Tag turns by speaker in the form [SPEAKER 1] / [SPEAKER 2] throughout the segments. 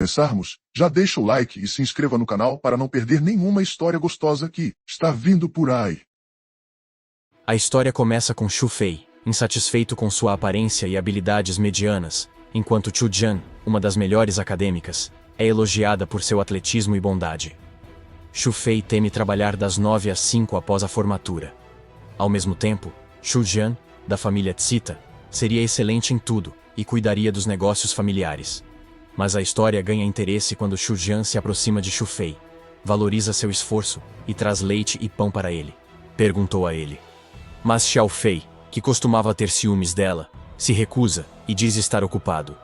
[SPEAKER 1] começarmos, já deixa o like e se inscreva no canal para não perder nenhuma história gostosa que está vindo por aí.
[SPEAKER 2] A história começa com Xu Fei, insatisfeito com sua aparência e habilidades medianas, enquanto Chu Jian, uma das melhores acadêmicas, é elogiada por seu atletismo e bondade. Xu Fei teme trabalhar das 9 às 5 após a formatura. Ao mesmo tempo, Xu Jian, da família Tsita, seria excelente em tudo e cuidaria dos negócios familiares. Mas a história ganha interesse quando Xu Jian se aproxima de Xu Fei, valoriza seu esforço e traz leite e pão para ele. Perguntou a ele. Mas Xiao Fei, que costumava ter ciúmes dela, se recusa e diz estar ocupado.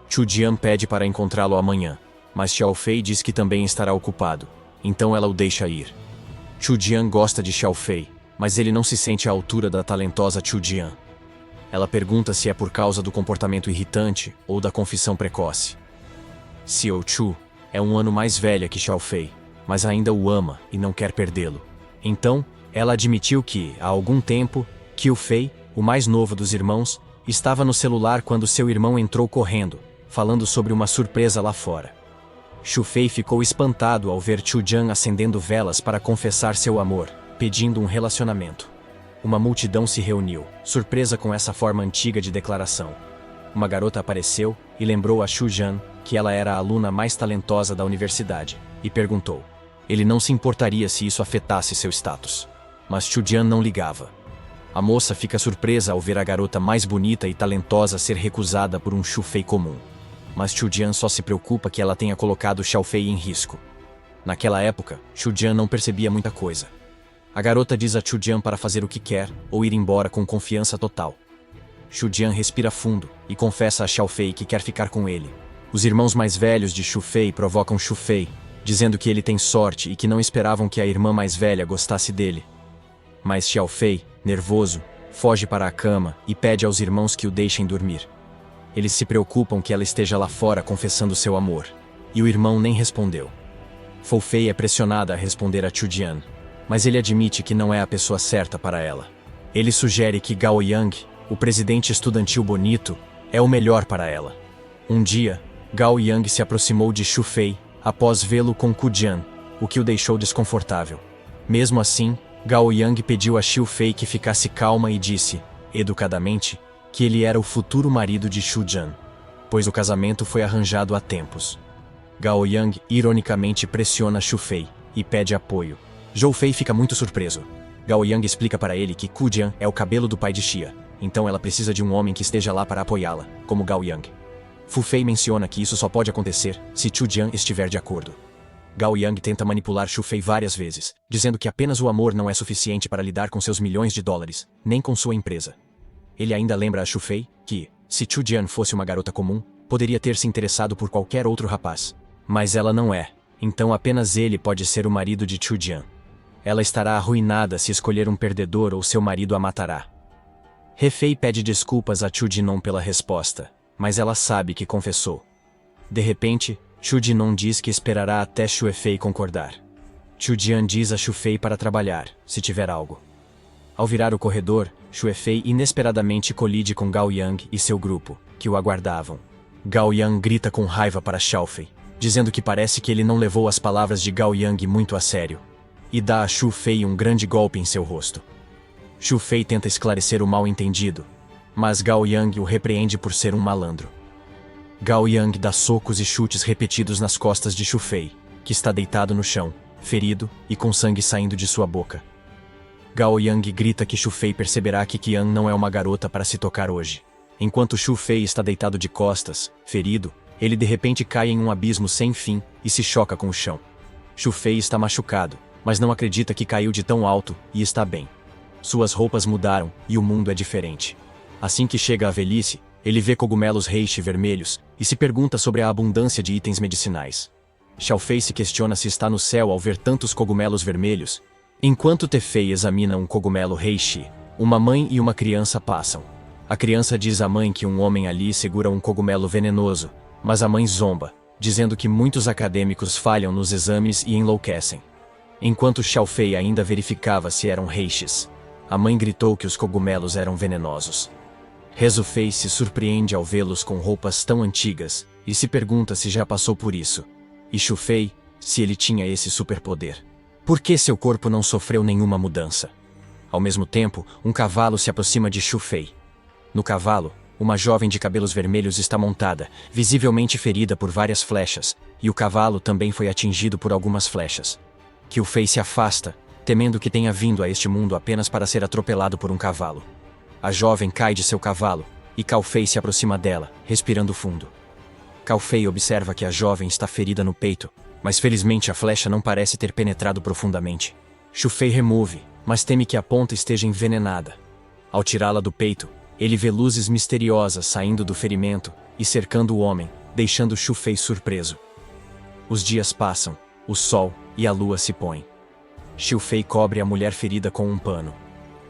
[SPEAKER 2] Chu Jian pede para encontrá-lo amanhã, mas Xiao Fei diz que também estará ocupado, então ela o deixa ir. Chu Jian gosta de Xiao Fei, mas ele não se sente à altura da talentosa Chu Jian. Ela pergunta se é por causa do comportamento irritante ou da confissão precoce. Xiao Chu é um ano mais velha que Xiao Fei, mas ainda o ama e não quer perdê-lo. Então, ela admitiu que, há algum tempo, Qiu Fei, o mais novo dos irmãos, estava no celular quando seu irmão entrou correndo, falando sobre uma surpresa lá fora. Xu Fei ficou espantado ao ver Chu Jian acendendo velas para confessar seu amor, pedindo um relacionamento. Uma multidão se reuniu, surpresa com essa forma antiga de declaração. Uma garota apareceu e lembrou a Xu Jian que ela era a aluna mais talentosa da universidade, e perguntou. Ele não se importaria se isso afetasse seu status. Mas Chu Jian não ligava. A moça fica surpresa ao ver a garota mais bonita e talentosa ser recusada por um Xu Fei comum. Mas Chu Jian só se preocupa que ela tenha colocado Xiao Fei em risco. Naquela época, Chu Jian não percebia muita coisa. A garota diz a Chu Jian para fazer o que quer ou ir embora com confiança total. Chu Jian respira fundo e confessa a Xiao Fei que quer ficar com ele. Os irmãos mais velhos de Xu Fei provocam Xu Fei, dizendo que ele tem sorte e que não esperavam que a irmã mais velha gostasse dele. Mas Xiao Fei, nervoso, foge para a cama e pede aos irmãos que o deixem dormir. Eles se preocupam que ela esteja lá fora confessando seu amor, e o irmão nem respondeu. Fou Fei é pressionada a responder a Chu Jian, mas ele admite que não é a pessoa certa para ela. Ele sugere que Gao Yang, o presidente estudantil bonito, é o melhor para ela. Um dia, Gao Yang se aproximou de Xu Fei após vê-lo com Ku Jian, o que o deixou desconfortável. Mesmo assim, Gao Yang pediu a Xu Fei que ficasse calma e disse, educadamente, que ele era o futuro marido de Xu Jian, pois o casamento foi arranjado há tempos. Gao Yang ironicamente pressiona Xu Fei e pede apoio. Zhou Fei fica muito surpreso. Gao Yang explica para ele que Ku Jian é o cabelo do pai de Xia, então ela precisa de um homem que esteja lá para apoiá-la, como Gao Yang. Fu Fei menciona que isso só pode acontecer se Chu Jian estiver de acordo. Gao Yang tenta manipular Xu Fei várias vezes, dizendo que apenas o amor não é suficiente para lidar com seus milhões de dólares, nem com sua empresa. Ele ainda lembra a Xu Fei que, se Chu Jian fosse uma garota comum, poderia ter se interessado por qualquer outro rapaz. Mas ela não é, então apenas ele pode ser o marido de Chu Jian. Ela estará arruinada se escolher um perdedor ou seu marido a matará. He Fei pede desculpas a Chu Jinon pela resposta, mas ela sabe que confessou. De repente, Chu Jinon diz que esperará até Xu Fei concordar. Chu Jian diz a Xu Fei para trabalhar, se tiver algo. Ao virar o corredor, Xu Fei inesperadamente colide com Gao Yang e seu grupo, que o aguardavam. Gao Yang grita com raiva para Xiao Fei, dizendo que parece que ele não levou as palavras de Gao Yang muito a sério, e dá a Xu Fei um grande golpe em seu rosto. Xu Fei tenta esclarecer o mal-entendido, mas Gao Yang o repreende por ser um malandro. Gao Yang dá socos e chutes repetidos nas costas de Xu Fei, que está deitado no chão, ferido e com sangue saindo de sua boca. Gao Yang grita que Xu Fei perceberá que Qian não é uma garota para se tocar hoje. Enquanto Xu Fei está deitado de costas, ferido, ele de repente cai em um abismo sem fim e se choca com o chão. Xu Fei está machucado, mas não acredita que caiu de tão alto e está bem. Suas roupas mudaram e o mundo é diferente. Assim que chega à velhice, ele vê cogumelos reishi vermelhos e se pergunta sobre a abundância de itens medicinais. Xiao Fei se questiona se está no céu ao ver tantos cogumelos vermelhos. Enquanto Te Fei examina um cogumelo reishi, uma mãe e uma criança passam. A criança diz à mãe que um homem ali segura um cogumelo venenoso, mas a mãe zomba, dizendo que muitos acadêmicos falham nos exames e enlouquecem. Enquanto Xiao Fei ainda verificava se eram reishis, a mãe gritou que os cogumelos eram venenosos. Rezu Fei se surpreende ao vê-los com roupas tão antigas e se pergunta se já passou por isso. E Xu Fei, se ele tinha esse superpoder. Por que seu corpo não sofreu nenhuma mudança? Ao mesmo tempo, um cavalo se aproxima de Xu Fei. No cavalo, uma jovem de cabelos vermelhos está montada, visivelmente ferida por várias flechas, e o cavalo também foi atingido por algumas flechas. Qiu Fei se afasta, temendo que tenha vindo a este mundo apenas para ser atropelado por um cavalo. A jovem cai de seu cavalo, e Cao Fei se aproxima dela, respirando fundo. Cao Fei observa que a jovem está ferida no peito, mas felizmente a flecha não parece ter penetrado profundamente. Xu Fei remove, mas teme que a ponta esteja envenenada. Ao tirá-la do peito, ele vê luzes misteriosas saindo do ferimento e cercando o homem, deixando Xu Fei surpreso. Os dias passam, o sol e a lua se põem. Xu Fei cobre a mulher ferida com um pano.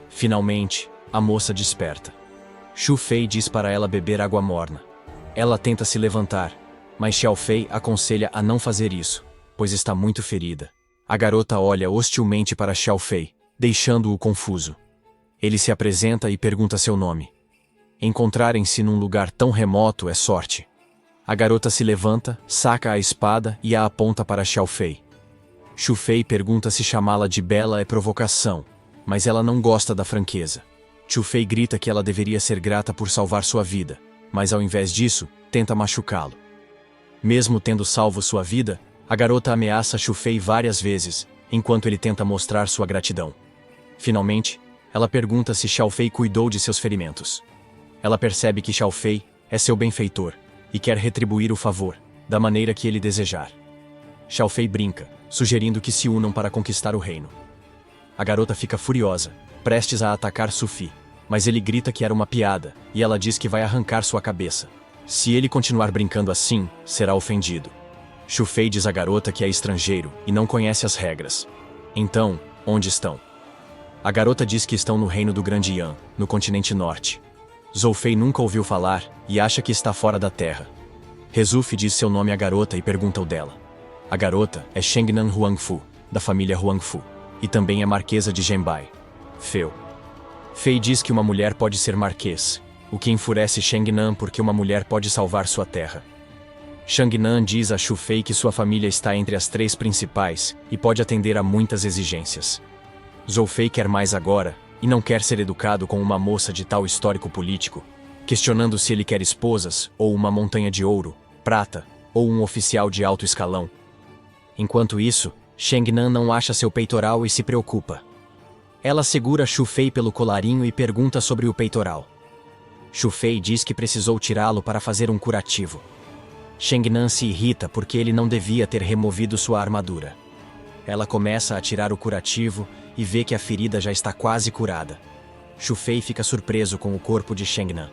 [SPEAKER 2] Finalmente, a moça desperta. Xu Fei diz para ela beber água morna. Ela tenta se levantar, mas Xiao Fei aconselha a não fazer isso, pois está muito ferida. A garota olha hostilmente para Xiao Fei, deixando-o confuso. Ele se apresenta e pergunta seu nome. Encontrarem-se num lugar tão remoto é sorte. A garota se levanta, saca a espada e a aponta para Xiao Fei. Xu Fei pergunta se chamá-la de bela é provocação, mas ela não gosta da franqueza. Xu Fei grita que ela deveria ser grata por salvar sua vida, mas ao invés disso, tenta machucá-lo. Mesmo tendo salvo sua vida, a garota ameaça Xu Fei várias vezes, enquanto ele tenta mostrar sua gratidão. Finalmente, ela pergunta se Xiao Fei cuidou de seus ferimentos. Ela percebe que Xiao Fei é seu benfeitor e quer retribuir o favor, da maneira que ele desejar. Xiao Fei brinca, sugerindo que se unam para conquistar o reino. A garota fica furiosa, prestes a atacar Sufi, mas ele grita que era uma piada, e ela diz que vai arrancar sua cabeça. Se ele continuar brincando assim, será ofendido. Xu Fei diz à garota que é estrangeiro e não conhece as regras. Então, onde estão? A garota diz que estão no reino do Grande Yan, no continente norte. Zhou Fei nunca ouviu falar e acha que está fora da terra. Rezufi diz seu nome à garota e pergunta o dela. A garota é Shengnan Huangfu, da família Huangfu, e também é marquesa de Zhenbai. Feu. Fei diz que uma mulher pode ser marquês, o que enfurece Shengnan porque uma mulher pode salvar sua terra. Shangnan diz a Xu Fei que sua família está entre as 3 principais e pode atender a muitas exigências. Zhou Fei quer mais agora e não quer ser educado com uma moça de tal histórico político, questionando se ele quer esposas ou uma montanha de ouro, prata ou um oficial de alto escalão. Enquanto isso, Shengnan não acha seu peitoral e se preocupa. Ela segura Xu Fei pelo colarinho e pergunta sobre o peitoral. Xu Fei diz que precisou tirá-lo para fazer um curativo. Shengnan se irrita porque ele não devia ter removido sua armadura. Ela começa a tirar o curativo e vê que a ferida já está quase curada. Xu Fei fica surpreso com o corpo de Shengnan.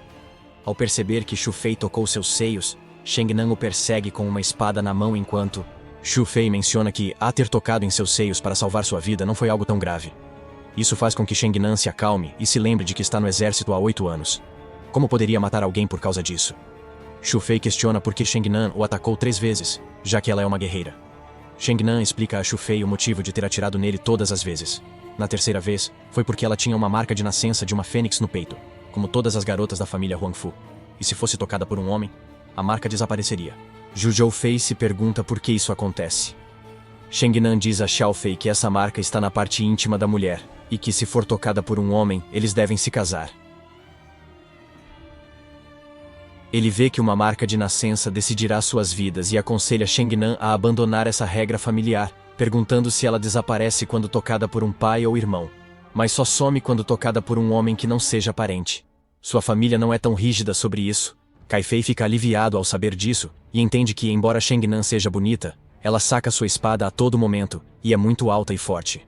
[SPEAKER 2] Ao perceber que Xu Fei tocou seus seios, Shengnan o persegue com uma espada na mão enquanto Xu Fei menciona que ter tocado em seus seios para salvar sua vida não foi algo tão grave. Isso faz com que Shengnan se acalme e se lembre de que está no exército há 8 anos. Como poderia matar alguém por causa disso? Xu Fei questiona por que Shengnan o atacou 3 vezes, já que ela é uma guerreira. Shengnan explica a Xu Fei o motivo de ter atirado nele todas as vezes. Na terceira vez, foi porque ela tinha uma marca de nascença de uma fênix no peito, como todas as garotas da família Huangfu. E se fosse tocada por um homem, a marca desapareceria. Zhou Fei se pergunta por que isso acontece. Shengnan diz a Xiao Fei que essa marca está na parte íntima da mulher, e que se for tocada por um homem, eles devem se casar. Ele vê que uma marca de nascença decidirá suas vidas e aconselha Shengnan a abandonar essa regra familiar, perguntando se ela desaparece quando tocada por um pai ou irmão, mas só some quando tocada por um homem que não seja parente. Sua família não é tão rígida sobre isso. Kai Fei fica aliviado ao saber disso, e entende que, embora Shengnan seja bonita, ela saca sua espada a todo momento, e é muito alta e forte.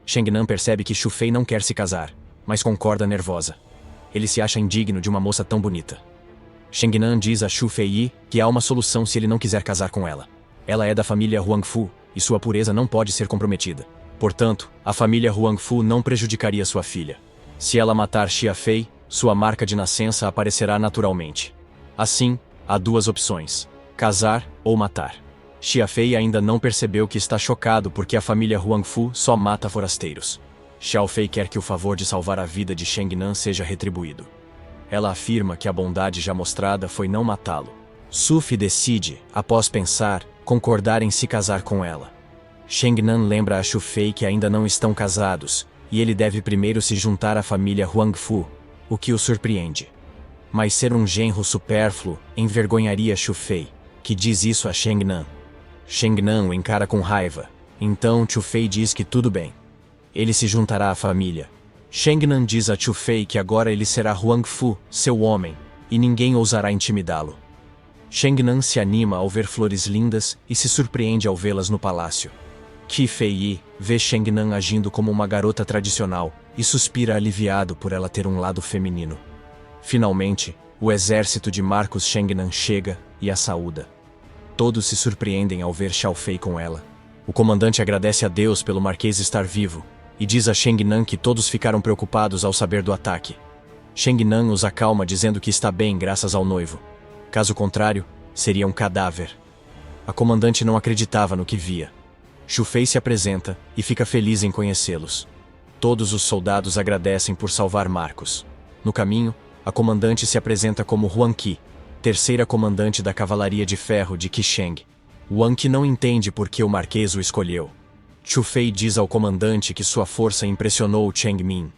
[SPEAKER 2] Shengnan percebe que Xu Fei não quer se casar, mas concorda nervosa. Ele se acha indigno de uma moça tão bonita. Shengnan diz a Xu Fei que há uma solução se ele não quiser casar com ela. Ela é da família Huangfu, e sua pureza não pode ser comprometida. Portanto, a família Huangfu não prejudicaria sua filha. Se ela matar Xia Fei, sua marca de nascença aparecerá naturalmente. Assim, há 2 opções: casar ou matar. Xia Fei ainda não percebeu que está chocado porque a família Huangfu só mata forasteiros. Xiao Fei quer que o favor de salvar a vida de Shengnan seja retribuído. Ela afirma que a bondade já mostrada foi não matá-lo. Sufi decide, após pensar, concordar em se casar com ela. Shengnan lembra a Xufei que ainda não estão casados, e ele deve primeiro se juntar à família Huangfu, o que o surpreende. Mas ser um genro supérfluo envergonharia Xufei, que diz isso a Shengnan. Shengnan o encara com raiva, então Xufei diz que tudo bem. Ele se juntará à família. Shengnan diz a Xufei que agora ele será Huangfu, seu homem, e ninguém ousará intimidá-lo. Shengnan se anima ao ver flores lindas e se surpreende ao vê-las no palácio. Qi Fei vê Shengnan agindo como uma garota tradicional e suspira aliviado por ela ter um lado feminino. Finalmente, o exército de Marcos Shengnan chega e a saúda. Todos se surpreendem ao ver Xiao Fei com ela. O comandante agradece a Deus pelo Marquês estar vivo e diz a Shengnan que todos ficaram preocupados ao saber do ataque. Shengnan os acalma dizendo que está bem graças ao noivo. Caso contrário, seria um cadáver. A comandante não acreditava no que via. Xufei se apresenta e fica feliz em conhecê-los. Todos os soldados agradecem por salvar Marcos. No caminho, a comandante se apresenta como Huang Qi, terceira comandante da Cavalaria de Ferro de Qisheng. Huang Qi não entende por que o Marquês o escolheu. Xufei diz ao comandante que sua força impressionou Cheng Min.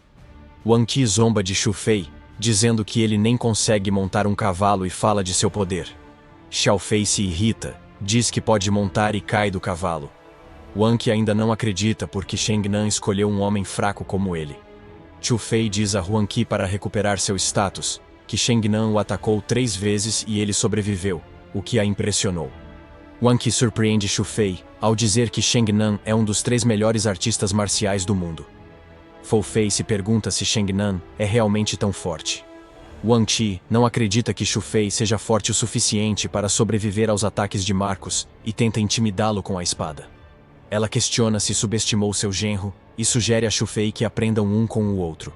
[SPEAKER 2] Huang Qi zomba de Xufei, dizendo que ele nem consegue montar um cavalo e fala de seu poder. Xiao Fei se irrita, diz que pode montar e cai do cavalo. Huang Qi ainda não acredita porque Shengnan escolheu um homem fraco como ele. Xufei diz a Huang Qi para recuperar seu status, que Shengnan o atacou 3 vezes e ele sobreviveu, o que a impressionou. Huang Qi surpreende Xufei ao dizer que Shengnan é um dos 3 melhores artistas marciais do mundo. Fou Fei se pergunta se Shengnan é realmente tão forte. Huang Qi não acredita que Xufei seja forte o suficiente para sobreviver aos ataques de Marcos e tenta intimidá-lo com a espada. Ela questiona se subestimou seu genro e sugere a Xufei que aprendam um com o outro.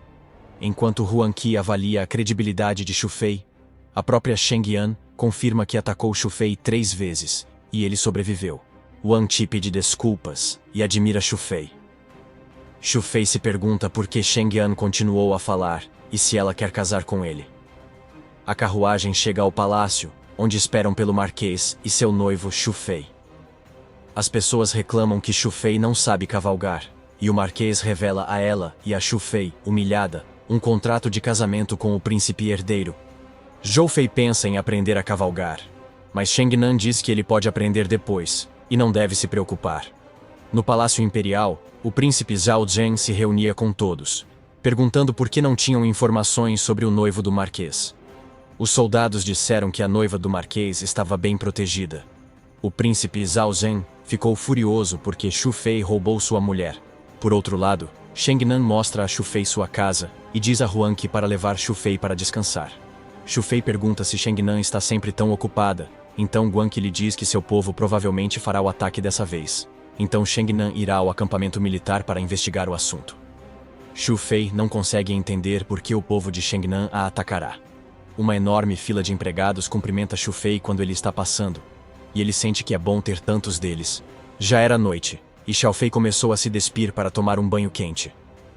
[SPEAKER 2] Enquanto Huang Qi avalia a credibilidade de Xufei, a própria Sheng Yan confirma que atacou Xufei 3 vezes, e ele sobreviveu. Huang Qi pede desculpas e admira Xufei. Xufei se pergunta por que Sheng Yan continuou a falar e se ela quer casar com ele. A carruagem chega ao palácio, onde esperam pelo Marquês e seu noivo Xufei. As pessoas reclamam que Xufei não sabe cavalgar, e o Marquês revela a ela e a Xufei, humilhada, um contrato de casamento com o príncipe herdeiro. Zhou Fei pensa em aprender a cavalgar, mas Shengnan diz que ele pode aprender depois, e não deve se preocupar. No Palácio Imperial, o príncipe Zhao Zhen se reunia com todos, perguntando por que não tinham informações sobre o noivo do Marquês. Os soldados disseram que a noiva do Marquês estava bem protegida. O príncipe Zhao Zhen ficou furioso porque Xufei roubou sua mulher. Por outro lado, Shengnan mostra a Xufei sua casa e diz a Huang Qi para levar Xufei para descansar. Xufei pergunta se Shengnan está sempre tão ocupada, então Huang Qi lhe diz que seu povo provavelmente fará o ataque dessa vez. Então Shengnan irá ao acampamento militar para investigar o assunto. Xufei não consegue entender por que o povo de Shengnan a atacará. Uma enorme fila de empregados cumprimenta Xufei quando ele está passando, e ele sente que é bom ter tantos deles. Já era noite, e Xiao Fei começou a se despir para tomar um banho quente.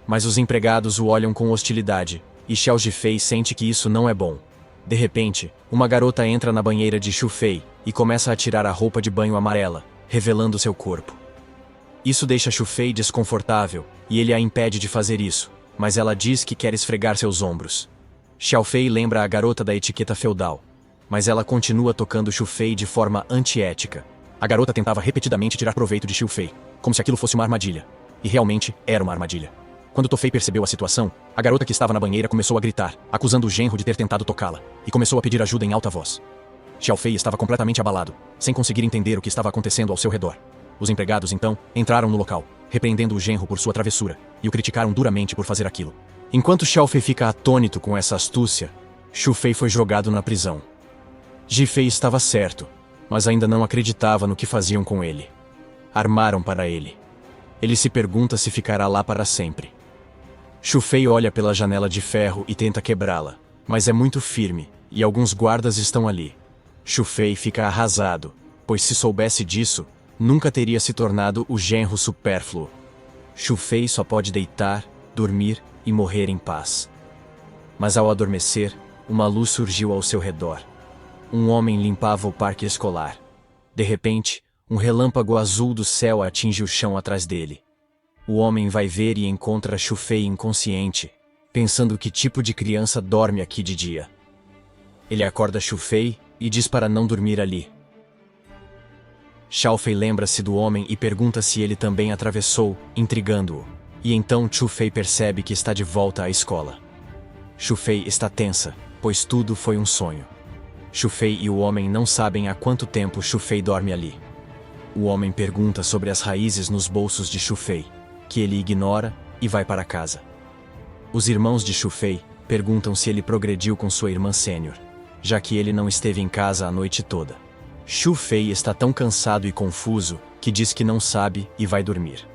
[SPEAKER 2] Mas os empregados o olham com hostilidade, e Xiao Zhifei sente que isso não é bom. De repente, uma garota entra na banheira de Xufei e começa a tirar a roupa de banho amarela, revelando seu corpo. Isso deixa Xufei desconfortável, e ele a impede de fazer isso, mas ela diz que quer esfregar seus ombros. Xiao Fei lembra a garota da etiqueta feudal, mas ela continua tocando Xufei de forma antiética. A garota tentava repetidamente tirar proveito de Xufei, como se aquilo fosse uma armadilha. E realmente era uma armadilha. Quando Tofei percebeu a situação, a garota que estava na banheira começou a gritar, acusando o genro de ter tentado tocá-la, e começou a pedir ajuda em alta voz. Xiao Fei estava completamente abalado, sem conseguir entender o que estava acontecendo ao seu redor. Os empregados, então, entraram no local, repreendendo o genro por sua travessura, e o criticaram duramente por fazer aquilo. Enquanto Xiao Fei fica atônito com essa astúcia, Xufei foi jogado na prisão. Zhifei estava certo, mas ainda não acreditava no que faziam com ele. Armaram para ele. Ele se pergunta se ficará lá para sempre. Xufei olha pela janela de ferro e tenta quebrá-la, mas é muito firme, e alguns guardas estão ali. Xufei fica arrasado, pois se soubesse disso, nunca teria se tornado o genro supérfluo. Xufei só pode deitar, dormir e morrer em paz. Mas ao adormecer, uma luz surgiu ao seu redor. Um homem limpava o parque escolar. De repente, um relâmpago azul do céu atinge o chão atrás dele. O homem vai ver e encontra Xu-Fei inconsciente, pensando que tipo de criança dorme aqui de dia. Ele acorda Xu-Fei e diz para não dormir ali. Xiaofei lembra-se do homem e pergunta se ele também atravessou, intrigando-o. E então Xu-Fei percebe que está de volta à escola. Xu-Fei está tensa, pois tudo foi um sonho. Xu-Fei e o homem não sabem há quanto tempo Xu-Fei dorme ali. O homem pergunta sobre as raízes nos bolsos de Xu-Fei, que ele ignora e vai para casa. Os irmãos de Xu-Fei perguntam se ele progrediu com sua irmã sênior, já que ele não esteve em casa a noite toda. Xu-Fei está tão cansado e confuso que diz que não sabe e vai dormir.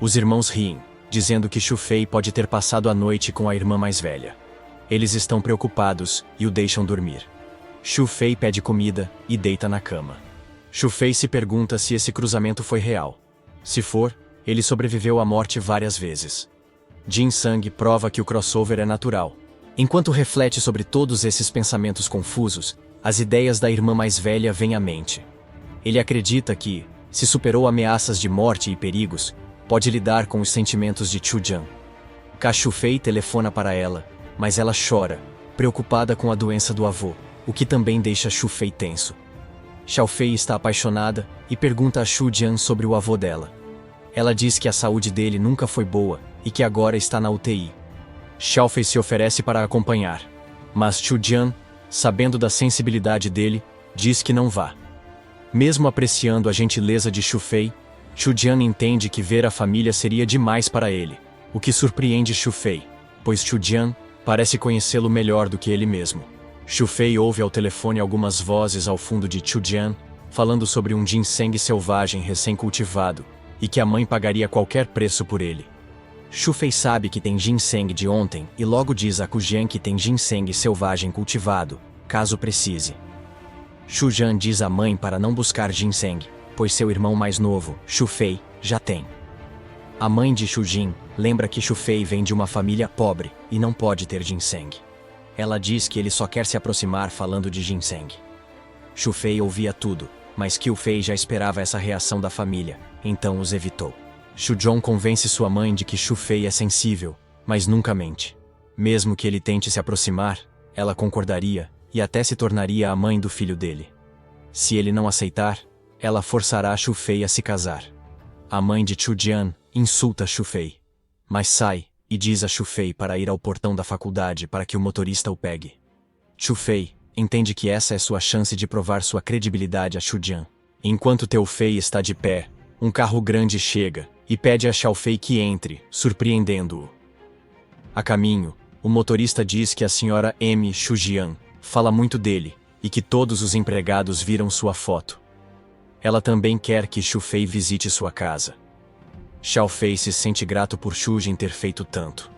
[SPEAKER 2] Os irmãos riem, dizendo que Xu-Fei pode ter passado a noite com a irmã mais velha. Eles estão preocupados e o deixam dormir. Xu-Fei pede comida e deita na cama. Xu-Fei se pergunta se esse cruzamento foi real. Se for, ele sobreviveu à morte várias vezes. Jin-Sang prova que o crossover é natural. Enquanto reflete sobre todos esses pensamentos confusos, as ideias da irmã mais velha vêm à mente. Ele acredita que, se superou ameaças de morte e perigos, pode lidar com os sentimentos de Chu-Jian. Xu-Fei telefona para ela, mas ela chora, preocupada com a doença do avô, o que também deixa Xu-Fei tenso. Xiaofei está apaixonada e pergunta a Chu-Jian sobre o avô dela. Ela diz que a saúde dele nunca foi boa e que agora está na UTI. Xiaofei se oferece para acompanhar, mas Chu-Jian, sabendo da sensibilidade dele, diz que não vá. Mesmo apreciando a gentileza de Xu-Fei, Chu-Jian entende que ver a família seria demais para ele, o que surpreende Xu-Fei, pois Chu-Jian parece conhecê-lo melhor do que ele mesmo. Xu-Fei ouve ao telefone algumas vozes ao fundo de Chu-Jian, falando sobre um ginseng selvagem recém-cultivado, e que a mãe pagaria qualquer preço por ele. Xu-Fei sabe que tem ginseng de ontem e logo diz a Cu-Jian que tem ginseng selvagem cultivado, caso precise. Xu-Jian diz à mãe para não buscar ginseng, pois seu irmão mais novo, Xu-Fei, já tem. A mãe de Xu-Jin lembra que Xu-Fei vem de uma família pobre e não pode ter ginseng. Ela diz que ele só quer se aproximar falando de ginseng. Xu-Fei ouvia tudo, mas Qiu-Fei já esperava essa reação da família, então os evitou. Xu-Zhong convence sua mãe de que Xu-Fei é sensível, mas nunca mente. Mesmo que ele tente se aproximar, ela concordaria e até se tornaria a mãe do filho dele. Se ele não aceitar, ela forçará Xu-Fei a se casar. A mãe de Chu-Jian insulta Xu-Fei, mas sai e diz a Xu-Fei para ir ao portão da faculdade para que o motorista o pegue. Xu-Fei entende que essa é sua chance de provar sua credibilidade a Xu-Jian. Enquanto Teu-Fei está de pé, um carro grande chega e pede a Xiaofei que entre, surpreendendo-o. A caminho, o motorista diz que a senhora M. Xu-Jian fala muito dele e que todos os empregados viram sua foto. Ela também quer que Xu-Fei visite sua casa. Xiaofei se sente grato por Xu-Jin ter feito tanto.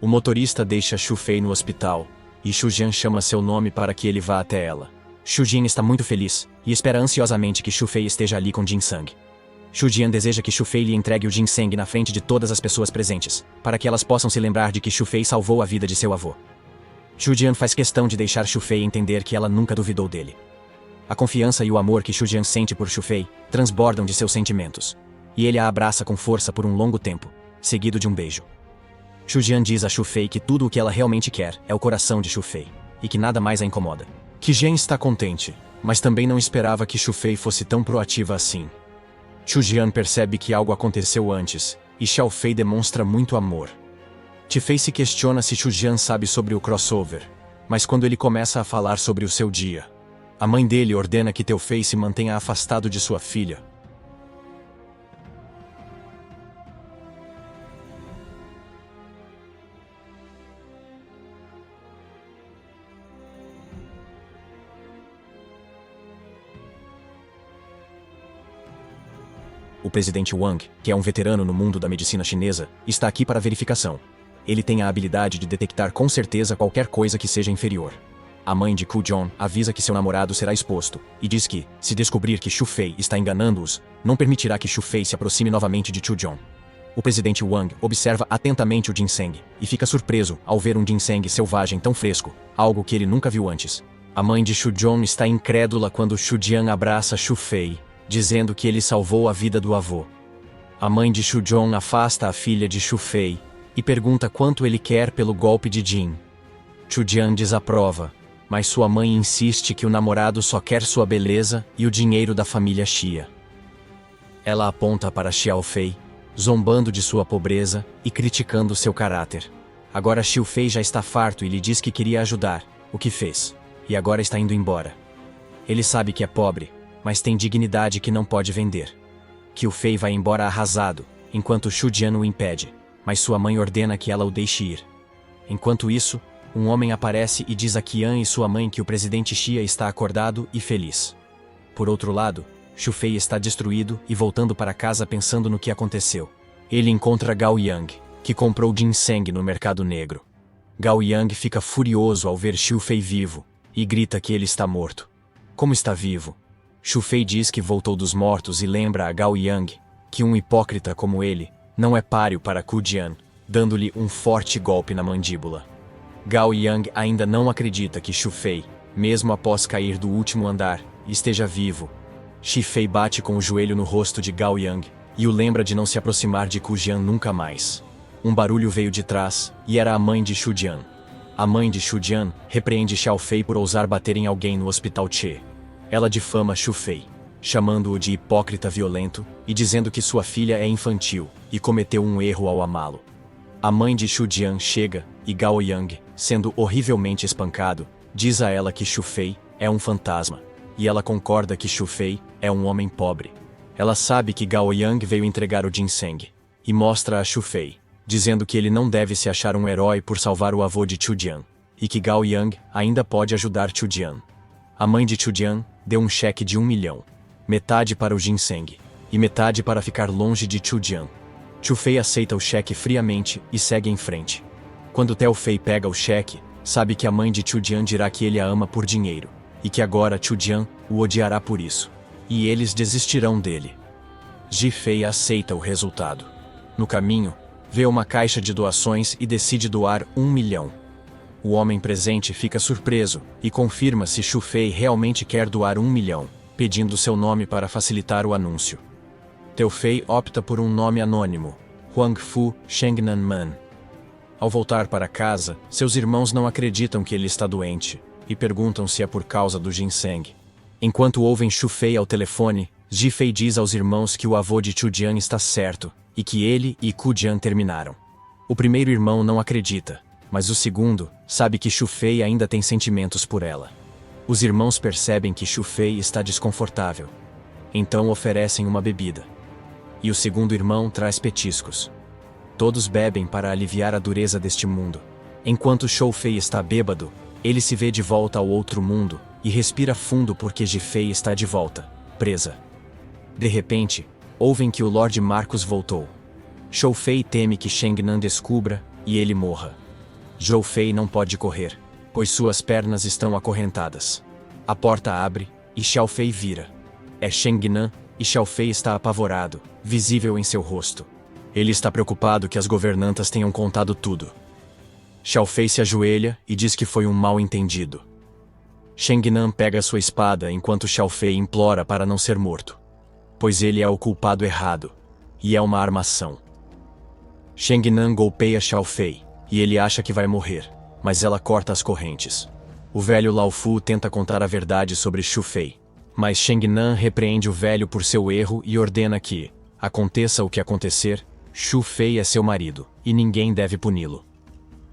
[SPEAKER 2] O motorista deixa Xu-Fei no hospital e Xu-Jian chama seu nome para que ele vá até ela. Xu-Jin está muito feliz e espera ansiosamente que Xu-Fei esteja ali com Jin-Sang. Xu-Jian deseja que Xu-Fei lhe entregue o ginseng na frente de todas as pessoas presentes, para que elas possam se lembrar de que Xu-Fei salvou a vida de seu avô. Xu-Jian faz questão de deixar Xu-Fei entender que ela nunca duvidou dele. A confiança e o amor que Xu-Jian sente por Xu-Fei transbordam de seus sentimentos, e ele a abraça com força por um longo tempo, seguido de um beijo. Xu-Jian diz a Xu-Fei que tudo o que ela realmente quer é o coração de Xu-Fei, e que nada mais a incomoda. Qi-Jian está contente, mas também não esperava que Xu-Fei fosse tão proativa assim. Xu-Jian percebe que algo aconteceu antes, e Xiaofei demonstra muito amor. Tifei se questiona se Xu-Jian sabe sobre o crossover, mas quando ele começa a falar sobre o seu dia, a mãe dele ordena que Teu-Fei se mantenha afastado de sua filha. O presidente Wang, que é um veterano no mundo da medicina chinesa, está aqui para verificação. Ele tem a habilidade de detectar com certeza qualquer coisa que seja inferior. A mãe de Ku-Jong avisa que seu namorado será exposto, e diz que, se descobrir que Xu-Fei está enganando-os, não permitirá que Xu-Fei se aproxime novamente de Chu-Jong. O presidente Wang observa atentamente o ginseng e fica surpreso ao ver um ginseng selvagem tão fresco, algo que ele nunca viu antes. A mãe de Xu Zhong está incrédula quando Xu Jian abraça Xu Fei, dizendo que ele salvou a vida do avô. A mãe de Xu Zhong afasta a filha de Xu Fei e pergunta quanto ele quer pelo golpe de Jin. Xu Jian desaprova, mas sua mãe insiste que o namorado só quer sua beleza e o dinheiro da família Xia. Ela aponta para Xiao Fei, zombando de sua pobreza e criticando seu caráter. Agora Xiu Fei já está farto e lhe diz que queria ajudar, o que fez, e agora está indo embora. Ele sabe que é pobre, mas tem dignidade que não pode vender. Qiu Fei vai embora arrasado, enquanto Xu Jian o impede, mas sua mãe ordena que ela o deixe ir. Enquanto isso, um homem aparece e diz a Qian e sua mãe que o presidente Xia está acordado e feliz. Por outro lado, Xu Fei está destruído e voltando para casa pensando no que aconteceu. Ele encontra Gao Yang, que comprou ginseng no mercado negro. Gao Yang fica furioso ao ver Xu Fei vivo e grita que ele está morto. Como está vivo? Xu Fei diz que voltou dos mortos e lembra a Gao Yang que um hipócrita como ele não é páreo para Ku Jian, dando-lhe um forte golpe na mandíbula. Gao Yang ainda não acredita que Xu Fei, mesmo após cair do último andar, esteja vivo. Xi Fei bate com o joelho no rosto de Gao Yang e o lembra de não se aproximar de Ku Jian nunca mais. Um barulho veio de trás e era a mãe de Xu Jian. A mãe de Xu Jian repreende Xiao Fei por ousar bater em alguém no hospital Che. Ela difama Xu Fei, chamando-o de hipócrita violento e dizendo que sua filha é infantil e cometeu um erro ao amá-lo. A mãe de Xu Jian chega e Gao Yang, sendo horrivelmente espancado, diz a ela que Xu Fei é um fantasma, e ela concorda que Xu Fei é um homem pobre. Ela sabe que Gao Yang veio entregar o ginseng, e mostra a Xu Fei, dizendo que ele não deve se achar um herói por salvar o avô de Xu Jian, e que Gao Yang ainda pode ajudar Xu Jian. A mãe de Xu Jian deu um cheque de 1 milhão, metade para o ginseng, e metade para ficar longe de Xu Jian. Xu Fei aceita o cheque friamente e segue em frente. Quando Teo Fei pega o cheque, sabe que a mãe de Xu Jian dirá que ele a ama por dinheiro, e que agora Xu Jian o odiará por isso, e eles desistirão dele. Ji Fei aceita o resultado. No caminho, vê uma caixa de doações e decide doar 1 milhão. O homem presente fica surpreso e confirma se Xu Fei realmente quer doar 1 milhão, pedindo seu nome para facilitar o anúncio. Teo Fei opta por um nome anônimo, Huang Fu Shengnan Man. Ao voltar para casa, seus irmãos não acreditam que ele está doente e perguntam se é por causa do ginseng. Enquanto ouvem Xu Fei ao telefone, Ji Fei diz aos irmãos que o avô de Xu Jian está certo e que ele e Ku Jian terminaram. O primeiro irmão não acredita, mas o segundo sabe que Xu Fei ainda tem sentimentos por ela. Os irmãos percebem que Xu Fei está desconfortável. Então oferecem uma bebida. E o segundo irmão traz petiscos. Todos bebem para aliviar a dureza deste mundo. Enquanto Xu Fei está bêbado, ele se vê de volta ao outro mundo e respira fundo porque Ji Fei está de volta, presa. De repente, ouvem que o Lord Marcos voltou. Xu Fei teme que Shengnan descubra e ele morra. Zhou Fei não pode correr, pois suas pernas estão acorrentadas. A porta abre e Xiao Fei vira. É Shengnan e Xiao Fei está apavorado, visível em seu rosto. Ele está preocupado que as governantas tenham contado tudo. Xiao Fei se ajoelha e diz que foi um mal-entendido. Shengnan pega sua espada enquanto Xiao Fei implora para não ser morto, pois ele é o culpado errado, e é uma armação. Shengnan golpeia Xiao Fei, e ele acha que vai morrer, mas ela corta as correntes. O velho Lao Fu tenta contar a verdade sobre Xu Fei, mas Shengnan repreende o velho por seu erro e ordena que, aconteça o que acontecer, Xu Fei é seu marido, e ninguém deve puni-lo.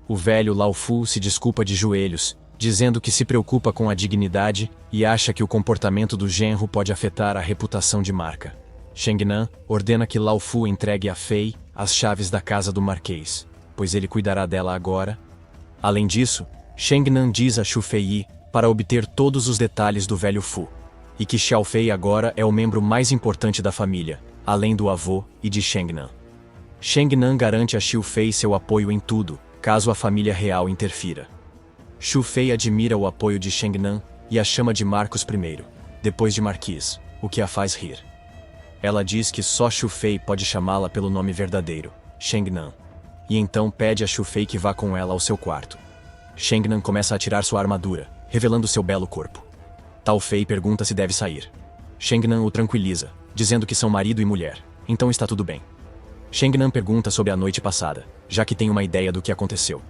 [SPEAKER 2] O velho Lao Fu se desculpa de joelhos, dizendo que se preocupa com a dignidade e acha que o comportamento do genro pode afetar a reputação de marca. Shengnan ordena que Lao Fu entregue a Fei as chaves da casa do Marquês, pois ele cuidará dela agora. Além disso, Shengnan diz a Xu Fei para obter todos os detalhes do velho Fu, e que Xiao Fei agora é o membro mais importante da família, além do avô e de Shengnan. Shengnan garante a Xu Fei seu apoio em tudo, caso a família real interfira. Xu Fei admira o apoio de Shengnan e a chama de Marcos primeiro, depois de Marquês, o que a faz rir. Ela diz que só Xu Fei pode chamá-la pelo nome verdadeiro, Shengnan. E então pede a Xu Fei que vá com ela ao seu quarto. Shengnan começa a tirar sua armadura, revelando seu belo corpo. Tao Fei pergunta se deve sair. Shengnan o tranquiliza, dizendo que são marido e mulher, então está tudo bem. Shengnan pergunta sobre a noite passada, já que tem uma ideia do que aconteceu.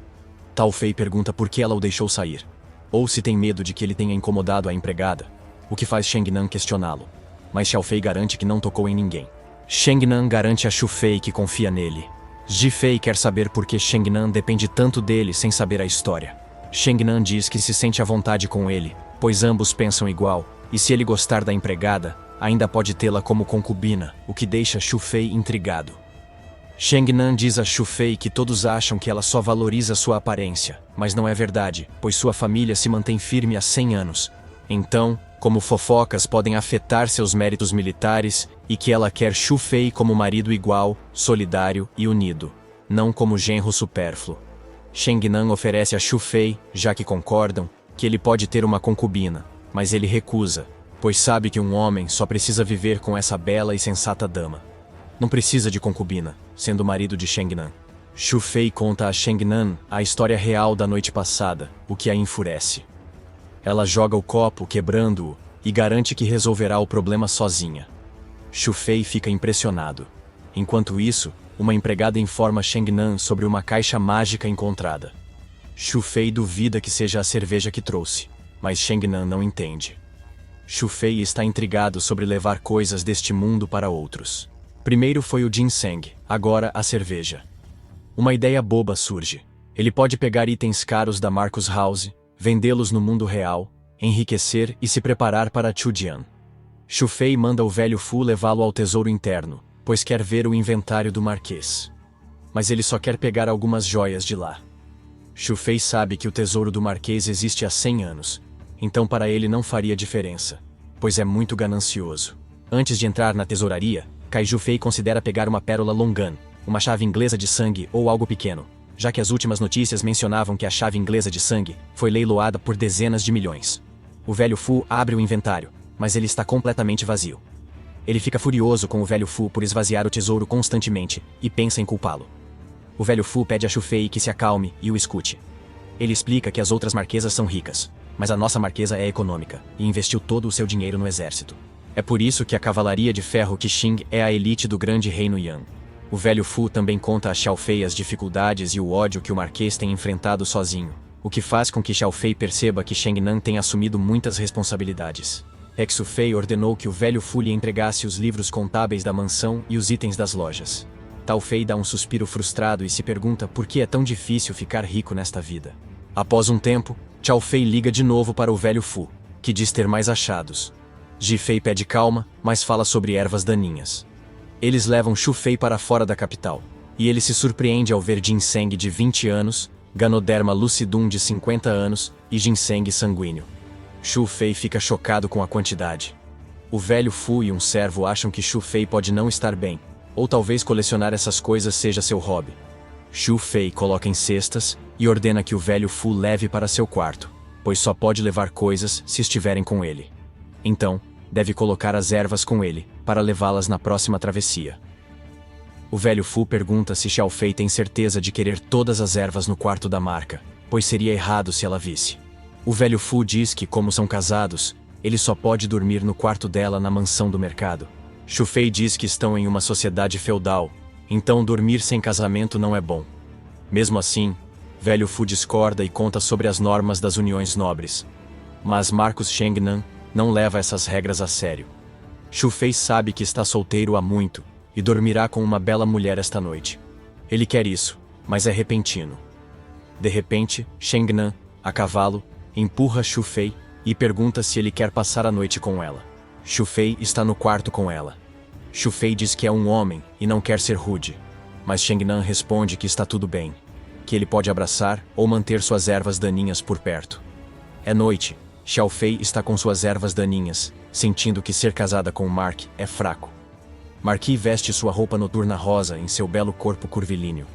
[SPEAKER 2] Tao Fei pergunta por que ela o deixou sair, ou se tem medo de que ele tenha incomodado a empregada, o que faz Shengnan questioná-lo. Mas Xiao Fei garante que não tocou em ninguém. Shengnan garante a Xu Fei que confia nele. Ji Fei quer saber por que Shengnan depende tanto dele sem saber a história. Shengnan diz que se sente à vontade com ele, pois ambos pensam igual, e se ele gostar da empregada, ainda pode tê-la como concubina, o que deixa Xu Fei intrigado. Shengnan diz a Xu Fei que todos acham que ela só valoriza sua aparência, mas não é verdade, pois sua família se mantém firme há 100 anos. Então, como fofocas podem afetar seus méritos militares, e que ela quer Xu Fei como marido igual, solidário e unido, não como genro supérfluo. Shengnan oferece a Xu Fei, já que concordam, que ele pode ter uma concubina, mas ele recusa, pois sabe que um homem só precisa viver com essa bela e sensata dama. Não precisa de concubina, sendo marido de Shengnan. Xu Fei conta a Shengnan a história real da noite passada, o que a enfurece. Ela joga o copo, quebrando-o, e garante que resolverá o problema sozinha. Xu Fei fica impressionado. Enquanto isso, uma empregada informa Shengnan sobre uma caixa mágica encontrada. Xu Fei duvida que seja a cerveja que trouxe, mas Shengnan não entende. Xu Fei está intrigado sobre levar coisas deste mundo para outros. Primeiro foi o ginseng, agora a cerveja. Uma ideia boba surge. Ele pode pegar itens caros da Marcus House, vendê-los no mundo real, enriquecer e se preparar para Chujian. Xu Fei manda o velho Fu levá-lo ao tesouro interno, pois quer ver o inventário do Marquês. Mas ele só quer pegar algumas joias de lá. Xu Fei sabe que o tesouro do Marquês existe há 100 anos, então para ele não faria diferença, pois é muito ganancioso. Antes de entrar na tesouraria, Cai Xu Fei considera pegar uma pérola Longan, uma chave inglesa de sangue ou algo pequeno, já que as últimas notícias mencionavam que a chave inglesa de sangue foi leiloada por dezenas de milhões. O velho Fu abre o inventário, mas ele está completamente vazio. Ele fica furioso com o velho Fu por esvaziar o tesouro constantemente e pensa em culpá-lo. O velho Fu pede a Xu Fei que se acalme e o escute. Ele explica que as outras marquesas são ricas, mas a nossa marquesa é econômica e investiu todo o seu dinheiro no exército. É por isso que a cavalaria de ferro Qixing é a elite do grande reino Yan. O velho Fu também conta a Xiao Fei as dificuldades e o ódio que o marquês tem enfrentado sozinho, o que faz com que Xiao Fei perceba que Shengnan tem assumido muitas responsabilidades. Xu Fei ordenou que o velho Fu lhe entregasse os livros contábeis da mansão e os itens das lojas. Tao Fei dá um suspiro frustrado e se pergunta por que é tão difícil ficar rico nesta vida. Após um tempo, Xiao Fei liga de novo para o velho Fu, que diz ter mais achados. Ji Fei pede calma, mas fala sobre ervas daninhas. Eles levam Xu Fei para fora da capital, e ele se surpreende ao ver ginseng de 20 anos, Ganoderma lucidum de 50 anos e ginseng sanguíneo. Xu Fei fica chocado com a quantidade. O velho Fu e um servo acham que Xu Fei pode não estar bem, ou talvez colecionar essas coisas seja seu hobby. Xu Fei coloca em cestas e ordena que o velho Fu leve para seu quarto, pois só pode levar coisas se estiverem com ele. Então, deve colocar as ervas com ele, para levá-las na próxima travessia. O velho Fu pergunta se Xiao Fei tem certeza de querer todas as ervas no quarto da marca, pois seria errado se ela visse. O velho Fu diz que, como são casados, ele só pode dormir no quarto dela na mansão do mercado. Xu Fei diz que estão em uma sociedade feudal, então dormir sem casamento não é bom. Mesmo assim, velho Fu discorda e conta sobre as normas das uniões nobres. Mas Marcus Shengnan não leva essas regras a sério. Xu Fei sabe que está solteiro há muito e dormirá com uma bela mulher esta noite. Ele quer isso, mas é repentino. De repente, Shengnan, a cavalo, empurra Xu Fei e pergunta se ele quer passar a noite com ela. Xu Fei está no quarto com ela. Xu Fei diz que é um homem e não quer ser rude, mas Shengnan responde que está tudo bem, que ele pode abraçar ou manter suas ervas daninhas por perto. É noite. Xiao Fei está com suas ervas daninhas, sentindo que ser casada com Mark é fraco. Marquis veste sua roupa noturna rosa em seu belo corpo curvilíneo.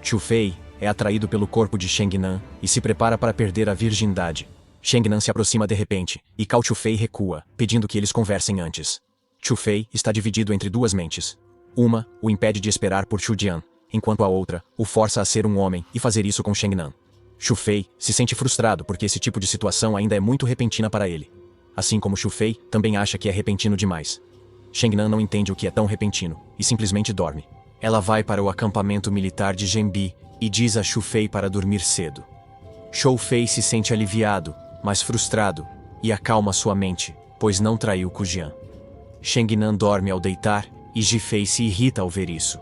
[SPEAKER 2] Xu Fei é atraído pelo corpo de Shengnan e se prepara para perder a virgindade. Shengnan se aproxima de repente, e Cao Xu Fei recua, pedindo que eles conversem antes. Chu Fei está dividido entre duas mentes. Uma o impede de esperar por Chu Jian, enquanto a outra o força a ser um homem e fazer isso com Sheng Nan. Chu Fei se sente frustrado porque esse tipo de situação ainda é muito repentina para ele. Assim como Chu Fei também acha que é repentino demais. Sheng Nan não entende o que é tão repentino e simplesmente dorme. Ela vai para o acampamento militar de Zhenbi e diz a Chu Fei para dormir cedo. Chu Fei se sente aliviado, mas frustrado, e acalma sua mente, pois não traiu Ku Jian. Sheng Nan dorme ao deitar e Ji Fei se irrita ao ver isso.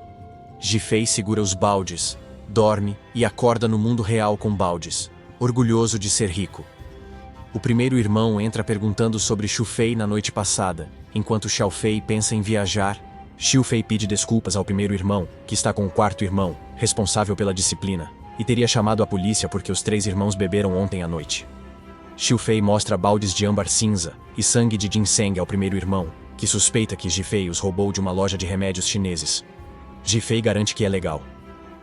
[SPEAKER 2] Ji Fei segura os baldes, dorme e acorda no mundo real com baldes, orgulhoso de ser rico. O primeiro irmão entra perguntando sobre Chu Fei na noite passada, enquanto Xiao Fei pensa em viajar. Xiu Fei pede desculpas ao primeiro irmão, que está com o quarto irmão, responsável pela disciplina, e teria chamado a polícia porque os 3 irmãos beberam ontem à noite. Xiu Fei mostra baldes de âmbar cinza e sangue de ginseng ao primeiro irmão, que suspeita que Ji Fei os roubou de uma loja de remédios chineses. Ji Fei garante que é legal.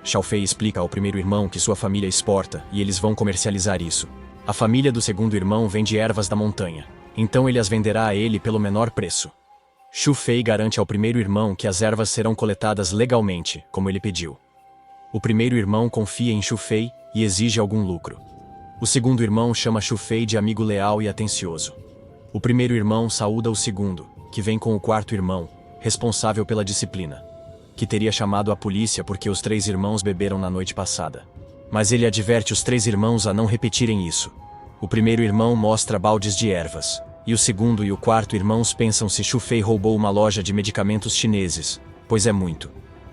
[SPEAKER 2] Xiao Fei explica ao primeiro irmão que sua família exporta e eles vão comercializar isso. A família do segundo irmão vende ervas da montanha, então ele as venderá a ele pelo menor preço. Xu Fei garante ao primeiro irmão que as ervas serão coletadas legalmente, como ele pediu. O primeiro irmão confia em Xu Fei e exige algum lucro. O segundo irmão chama Xu Fei de amigo leal e atencioso. O primeiro irmão saúda o segundo, que vem com o quarto irmão, responsável pela disciplina, que teria chamado a polícia porque os 3 irmãos beberam na noite passada. Mas ele adverte os 3 irmãos a não repetirem isso. O primeiro irmão mostra baldes de ervas, e o segundo e o quarto irmãos pensam se Xu Fei roubou uma loja de medicamentos chineses, pois é muito.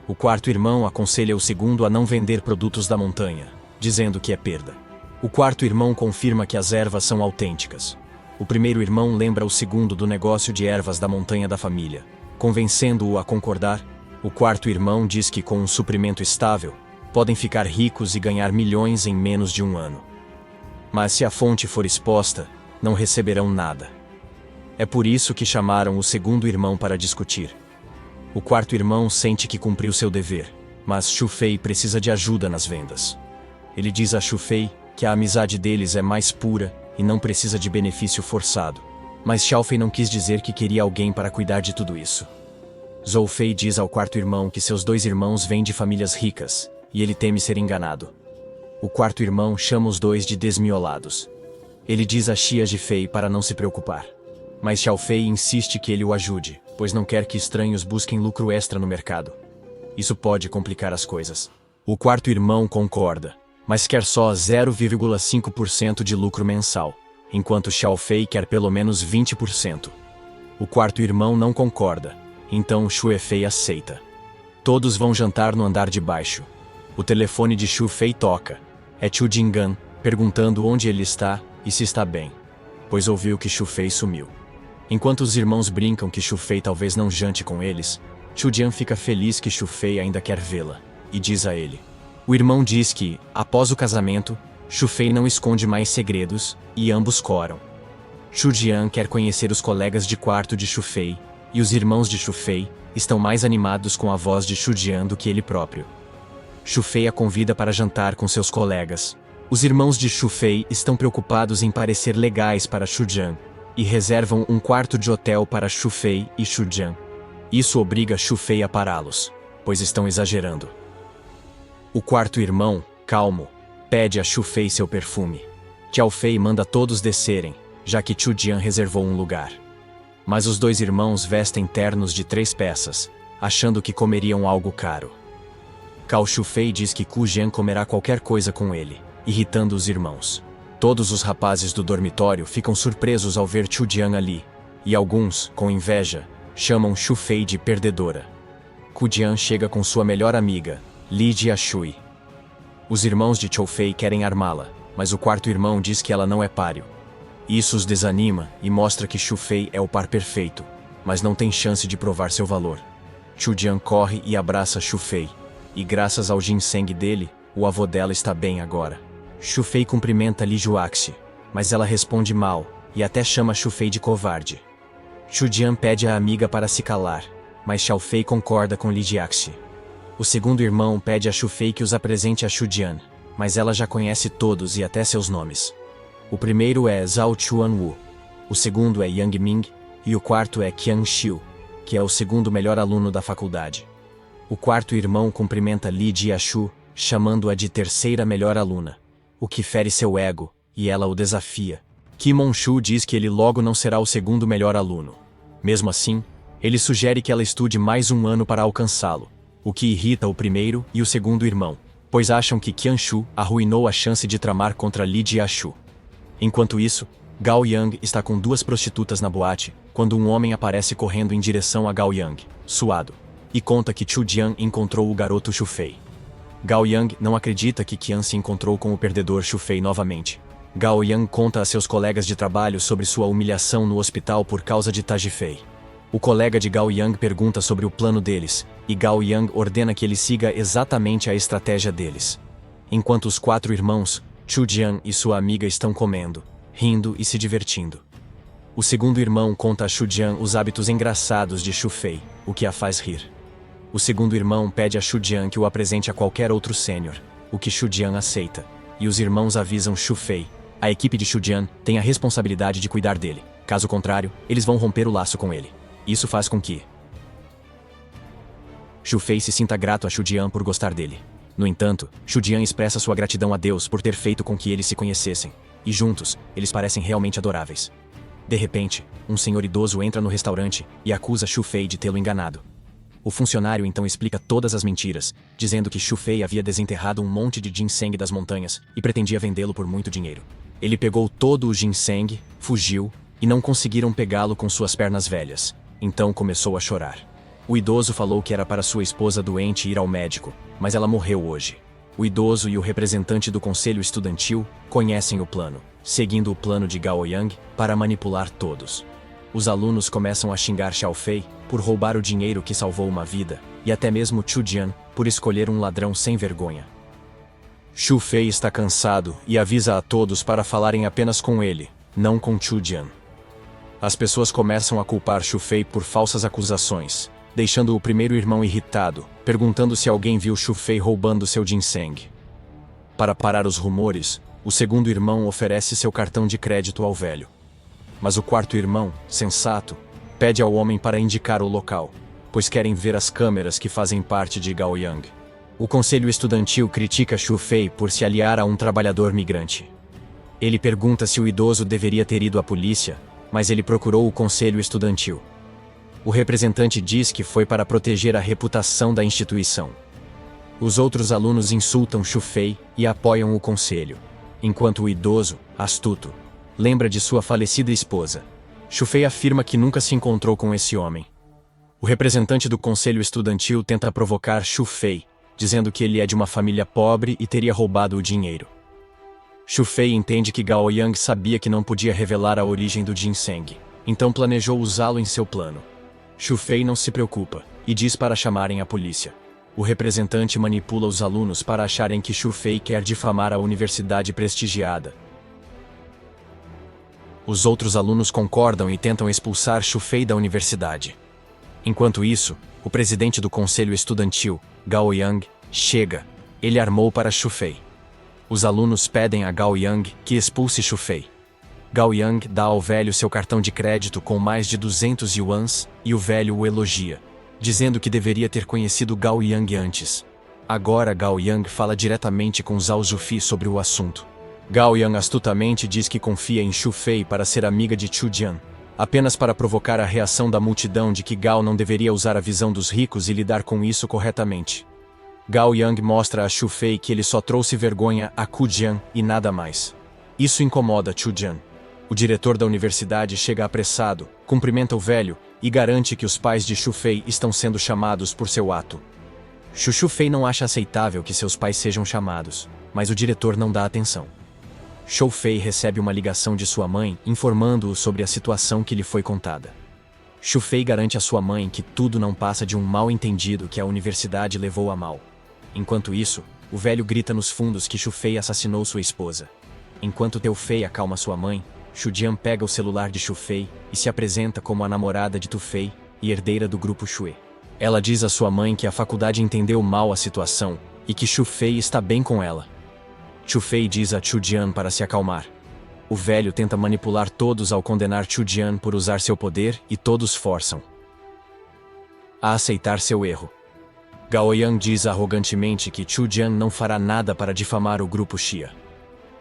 [SPEAKER 2] O quarto irmão aconselha o segundo a não vender produtos da montanha, dizendo que é perda. O quarto irmão confirma que as ervas são autênticas. O primeiro irmão lembra o segundo do negócio de ervas da montanha da família, convencendo-o a concordar. O quarto irmão diz que com um suprimento estável, podem ficar ricos e ganhar milhões em menos de um ano. Mas se a fonte for exposta, não receberão nada. É por isso que chamaram o segundo irmão para discutir. O quarto irmão sente que cumpriu seu dever, mas Xu Fei precisa de ajuda nas vendas. Ele diz a Xu Fei que a amizade deles é mais pura e não precisa de benefício forçado. Mas Xiao Fei não quis dizer que queria alguém para cuidar de tudo isso. Zhou Fei diz ao quarto irmão que seus 2 irmãos vêm de famílias ricas, e ele teme ser enganado. O quarto irmão chama os 2 de desmiolados. Ele diz a Xia Ji Fei para não se preocupar. Mas Xiao Fei insiste que ele o ajude, pois não quer que estranhos busquem lucro extra no mercado. Isso pode complicar as coisas. O quarto irmão concorda, mas quer só 0,5% de lucro mensal, enquanto Xiao Fei quer pelo menos 20%. O quarto irmão não concorda, então Xu Fei aceita. Todos vão jantar no andar de baixo. O telefone de Xu Fei toca. É Chu Jingan, perguntando onde ele está e se está bem, pois ouviu que Xu Fei sumiu. Enquanto os irmãos brincam que Xu Fei talvez não jante com eles, Chu Jian fica feliz que Xu Fei ainda quer vê-la, e diz a ele. O irmão diz que, após o casamento, Xu Fei não esconde mais segredos, e ambos coram. Chu Jian quer conhecer os colegas de quarto de Xu Fei, e os irmãos de Xu Fei estão mais animados com a voz de Xu Jian do que ele próprio. Xu Fei a convida para jantar com seus colegas. Os irmãos de Xu Fei estão preocupados em parecer legais para Xu Jian, e reservam um quarto de hotel para Xu Fei e Xu Jian. Isso obriga Xu Fei a pará-los, pois estão exagerando. O quarto irmão, calmo, pede a Xu Fei seu perfume. Xiao Fei manda todos descerem, já que Chu Jian reservou um lugar. Mas os 2 irmãos vestem ternos de 3 peças, achando que comeriam algo caro. Cao Xu Fei diz que Ku Jian comerá qualquer coisa com ele, irritando os irmãos. Todos os rapazes do dormitório ficam surpresos ao ver Chu Jian ali, e alguns, com inveja, chamam Xu Fei de perdedora. Ku Jian chega com sua melhor amiga, Li Jiashui. Os irmãos de Chou Fei querem armá-la, mas o quarto irmão diz que ela não é páreo. Isso os desanima e mostra que Xu Fei é o par perfeito, mas não tem chance de provar seu valor. Chu Jian corre e abraça Xu Fei, e graças ao ginseng dele, o avô dela está bem agora. Xu Fei cumprimenta Li Juaxi, mas ela responde mal, e até chama Xu Fei de covarde. Chu Jian pede à amiga para se calar, mas Xiao Fei concorda com Li Jiaxi. O segundo irmão pede a Xu Fei que os apresente a Xu Jian, mas ela já conhece todos e até seus nomes. O primeiro é Zhao Chuanwu, o segundo é Yang Ming, e o quarto é Qiang Xiu. que é o segundo melhor aluno da faculdade. O quarto irmão cumprimenta Lee Jia-shu, chamando-a de terceira melhor aluna, o que fere seu ego, e ela o desafia. Kim On-shu diz que ele logo não será o segundo melhor aluno. Mesmo assim, ele sugere que ela estude mais um ano para alcançá-lo, o que irrita o primeiro e o segundo irmão, pois acham que Qian-shu arruinou a chance de tramar contra Lee Jia-shu. Enquanto isso, Gao Yang está com duas prostitutas na boate, quando um homem aparece correndo em direção a Gao Yang, suado, e conta que Chu Jian encontrou o garoto Xu Fei. Gao Yang não acredita que Qian se encontrou com o perdedor Xu Fei novamente. Gao Yang conta a seus colegas de trabalho sobre sua humilhação no hospital por causa de Taji Fei. O colega de Gao Yang pergunta sobre o plano deles, e Gao Yang ordena que ele siga exatamente a estratégia deles. Enquanto os quatro irmãos, Chu Jian e sua amiga estão comendo, rindo e se divertindo. O segundo irmão conta a Xu Jian os hábitos engraçados de Xu Fei, o que a faz rir. O segundo irmão pede a Xu Jian que o apresente a qualquer outro sênior, o que Xu Jian aceita, e os irmãos avisam Xu Fei. A equipe de Xu Jian tem a responsabilidade de cuidar dele, caso contrário, eles vão romper o laço com ele. Isso faz com que Xu Fei se sinta grato a Xu Jian por gostar dele. No entanto, Xu Jian expressa sua gratidão a Deus por ter feito com que eles se conhecessem, e juntos, eles parecem realmente adoráveis. De repente, um senhor idoso entra no restaurante e acusa Xu Fei de tê-lo enganado. O funcionário então explica todas as mentiras, dizendo que Xu Fei havia desenterrado um monte de ginseng das montanhas e pretendia vendê-lo por muito dinheiro. Ele pegou todo o ginseng, fugiu, e não conseguiram pegá-lo com suas pernas velhas. Então começou a chorar. O idoso falou que era para sua esposa doente ir ao médico, mas ela morreu hoje. O idoso e o representante do conselho estudantil conhecem o plano, seguindo o plano de Gao Yang para manipular todos. Os alunos começam a xingar Xiao Fei por roubar o dinheiro que salvou uma vida, e até mesmo Chu Jian por escolher um ladrão sem vergonha. Xu Fei está cansado e avisa a todos para falarem apenas com ele, não com Chu Jian. As pessoas começam a culpar Xu Fei por falsas acusações, deixando o primeiro irmão irritado, perguntando se alguém viu Xu Fei roubando seu ginseng. Para parar os rumores, o segundo irmão oferece seu cartão de crédito ao velho. Mas o quarto irmão, sensato, pede ao homem para indicar o local, pois querem ver as câmeras que fazem parte de Gao Yang. O conselho estudantil critica Xu Fei por se aliar a um trabalhador migrante. Ele pergunta se o idoso deveria ter ido à polícia, mas ele procurou o conselho estudantil. O representante diz que foi para proteger a reputação da instituição. Os outros alunos insultam Xu Fei e apoiam o conselho, enquanto o idoso, astuto, lembra de sua falecida esposa. Xu Fei afirma que nunca se encontrou com esse homem. O representante do conselho estudantil tenta provocar Xu Fei, dizendo que ele é de uma família pobre e teria roubado o dinheiro. Xu Fei entende que Gao Yang sabia que não podia revelar a origem do ginseng, então planejou usá-lo em seu plano. Xu Fei não se preocupa e diz para chamarem a polícia. O representante manipula os alunos para acharem que Xu Fei quer difamar a universidade prestigiada. Os outros alunos concordam e tentam expulsar Xu Fei da universidade. Enquanto isso, o presidente do conselho estudantil, Gao Yang, chega. Ele armou para Xu Fei. Os alunos pedem a Gao Yang que expulse Xu Fei. Gao Yang dá ao velho seu cartão de crédito com mais de 200 yuans e o velho o elogia, dizendo que deveria ter conhecido Gao Yang antes. Agora Gao Yang fala diretamente com Zhao Zufi sobre o assunto. Gao Yang astutamente diz que confia em Xu Fei para ser amiga de Chu Jian, apenas para provocar a reação da multidão de que Gao não deveria usar a visão dos ricos e lidar com isso corretamente. Gao Yang mostra a Xu Fei que ele só trouxe vergonha a Ku Jian e nada mais. Isso incomoda Chu Jian. O diretor da universidade chega apressado, cumprimenta o velho e garante que os pais de Xu Fei estão sendo chamados por seu ato. Xu Fei não acha aceitável que seus pais sejam chamados, mas o diretor não dá atenção. Xu Fei recebe uma ligação de sua mãe informando-o sobre a situação que lhe foi contada. Xu Fei garante a sua mãe que tudo não passa de um mal-entendido que a universidade levou a mal. Enquanto isso, o velho grita nos fundos que Xu Fei assassinou sua esposa. Enquanto Teu Fei acalma sua mãe, Xu Jian pega o celular de Xu Fei e se apresenta como a namorada de Tu Fei e herdeira do grupo Xue. Ela diz à sua mãe que a faculdade entendeu mal a situação e que Xu Fei está bem com ela. Xu Fei diz a Xu Jian para se acalmar. O velho tenta manipular todos ao condenar Xu Jian por usar seu poder e todos forçam. a aceitar seu erro. Gao Yang diz arrogantemente que Chu Jian não fará nada para difamar o grupo Xia.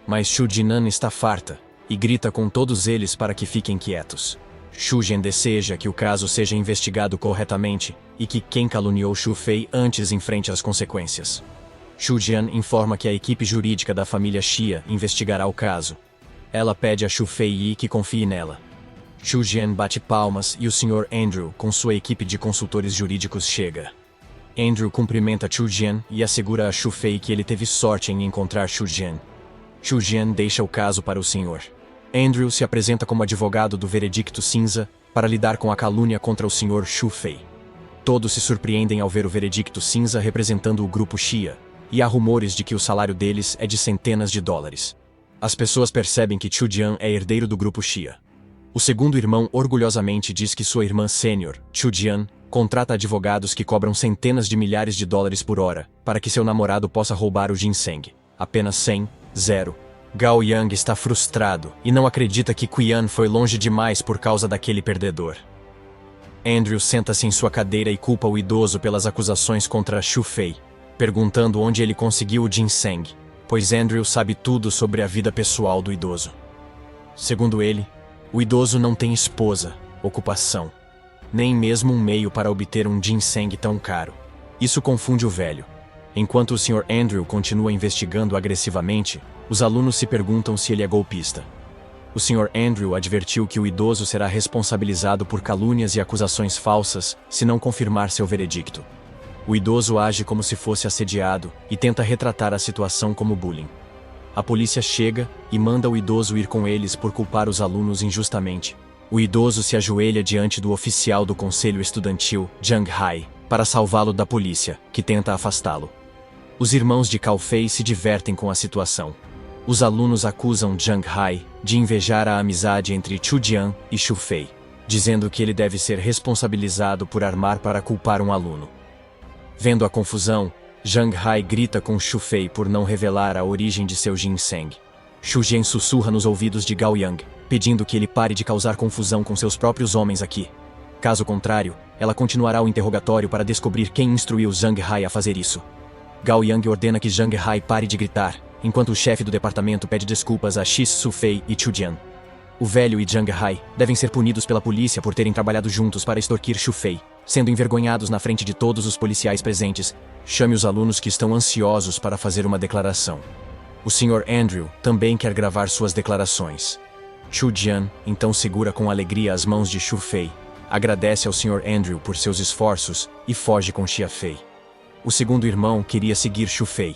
[SPEAKER 2] Mas Xu Jinan está farta e grita com todos eles para que fiquem quietos. Xu Jian deseja que o caso seja investigado corretamente e que quem caluniou Xu Fei antes enfrente as consequências. Xu Jian informa que a equipe jurídica da família Xia investigará o caso. Ela pede a Xu Fei que confie nela. Xu Jian bate palmas e o Sr. Andrew, com sua equipe de consultores jurídicos, chega. Andrew cumprimenta Xu Jian e assegura a Xu Fei que ele teve sorte em encontrar Xu Jian. Xu Jian deixa o caso para o Sr. Andrew se apresenta como advogado do veredicto cinza para lidar com a calúnia contra o Sr. Xu Fei. Todos se surpreendem ao ver o veredicto cinza representando o grupo Xia, e há rumores de que o salário deles é de centenas de dólares. As pessoas percebem que Chu Jian é herdeiro do grupo Xia. O segundo irmão orgulhosamente diz que sua irmã sênior, Chu Jian, contrata advogados que cobram centenas de milhares de dólares por hora para que seu namorado possa roubar o ginseng. Apenas 100, 0. Gao Yang está frustrado e não acredita que Qian foi longe demais por causa daquele perdedor. Andrew senta-se em sua cadeira e culpa o idoso pelas acusações contra Xu Fei, perguntando onde ele conseguiu o ginseng, pois Andrew sabe tudo sobre a vida pessoal do idoso. Segundo ele, o idoso não tem esposa, ocupação, nem mesmo um meio para obter um ginseng tão caro. Isso confunde o velho. Enquanto o Sr. Andrew continua investigando agressivamente, os alunos se perguntam se ele é golpista. O Sr. Andrew advertiu que o idoso será responsabilizado por calúnias e acusações falsas se não confirmar seu veredicto. O idoso age como se fosse assediado e tenta retratar a situação como bullying. A polícia chega e manda o idoso ir com eles por culpar os alunos injustamente. O idoso se ajoelha diante do oficial do conselho estudantil, Zhang Hai, para salvá-lo da polícia, que tenta afastá-lo. Os irmãos de Cao Fei se divertem com a situação. Os alunos acusam Zhang Hai de invejar a amizade entre Chu Jian e Xu Fei, dizendo que ele deve ser responsabilizado por armar para culpar um aluno. Vendo a confusão, Zhang Hai grita com Xu Fei por não revelar a origem de seu ginseng. Xu Jian sussurra nos ouvidos de Gao Yang, pedindo que ele pare de causar confusão com seus próprios homens aqui. Caso contrário, ela continuará o interrogatório para descobrir quem instruiu Zhang Hai a fazer isso. Gao Yang ordena que Zhang Hai pare de gritar, enquanto o chefe do departamento pede desculpas a Xu Fei e Chu Jian. O velho e Zhang Hai devem ser punidos pela polícia por terem trabalhado juntos para extorquir Xu Fei, sendo envergonhados na frente de todos os policiais presentes. Chame os alunos que estão ansiosos para fazer uma declaração. O Sr. Andrew também quer gravar suas declarações. Chu Jian então segura com alegria as mãos de Xu Fei, agradece ao Sr. Andrew por seus esforços e foge com Xia Fei. O segundo irmão queria seguir Xu Fei,